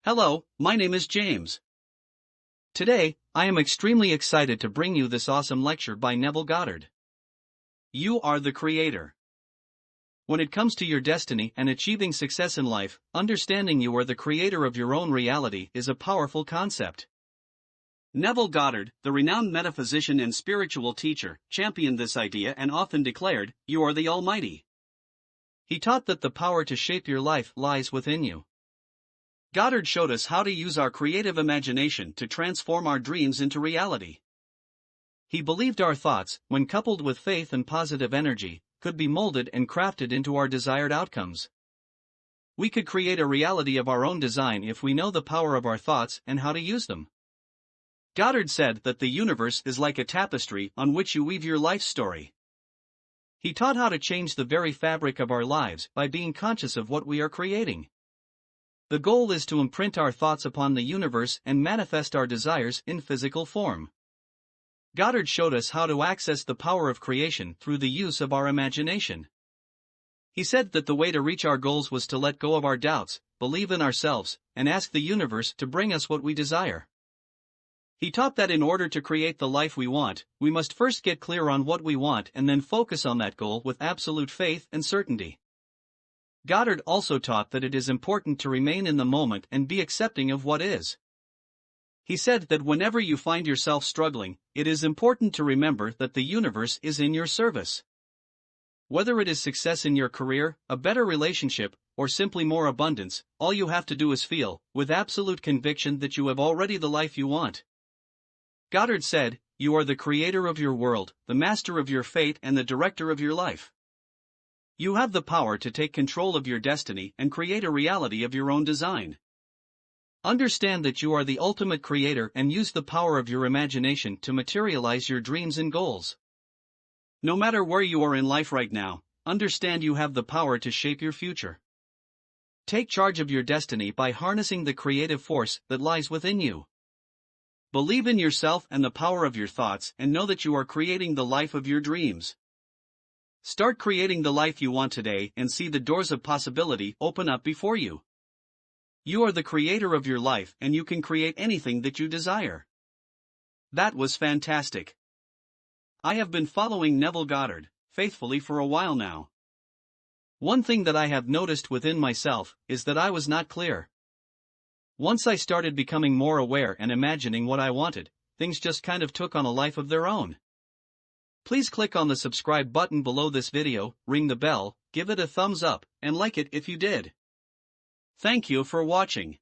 Hello, my name is James. Today, I am extremely excited to bring you this awesome lecture by Neville Goddard. You are the creator. When it comes to your destiny and achieving success in life, understanding you are the creator of your own reality is a powerful concept. Neville Goddard, the renowned metaphysician and spiritual teacher, championed this idea and often declared, "You are the Almighty." He taught that the power to shape your life lies within you. Goddard showed us how to use our creative imagination to transform our dreams into reality. He believed our thoughts, when coupled with faith and positive energy, could be molded and crafted into our desired outcomes. We could create a reality of our own design if we know the power of our thoughts and how to use them. Goddard said that the universe is like a tapestry on which you weave your life story. He taught how to change the very fabric of our lives by being conscious of what we are creating. The goal is to imprint our thoughts upon the universe and manifest our desires in physical form. Goddard showed us how to access the power of creation through the use of our imagination. He said that the way to reach our goals was to let go of our doubts, believe in ourselves, and ask the universe to bring us what we desire. He taught that in order to create the life we want, we must first get clear on what we want and then focus on that goal with absolute faith and certainty. Goddard also taught that it is important to remain in the moment and be accepting of what is. He said that whenever you find yourself struggling, it is important to remember that the universe is in your service. Whether it is success in your career, a better relationship, or simply more abundance, all you have to do is feel, with absolute conviction, that you have already the life you want. Goddard said, "You are the creator of your world, the master of your fate, and the director of your life. You have the power to take control of your destiny and create a reality of your own design. Understand that you are the ultimate creator and use the power of your imagination to materialize your dreams and goals." No matter where you are in life right now, understand you have the power to shape your future. Take charge of your destiny by harnessing the creative force that lies within you. Believe in yourself and the power of your thoughts and know that you are creating the life of your dreams. Start creating the life you want today and see the doors of possibility open up before you. You are the creator of your life and you can create anything that you desire. That was fantastic. I have been following Neville Goddard faithfully for a while now. One thing that I have noticed within myself is that I was not clear. Once I started becoming more aware and imagining what I wanted, things just kind of took on a life of their own. Please click on the subscribe button below this video, ring the bell, give it a thumbs up, and like it if you did. Thank you for watching.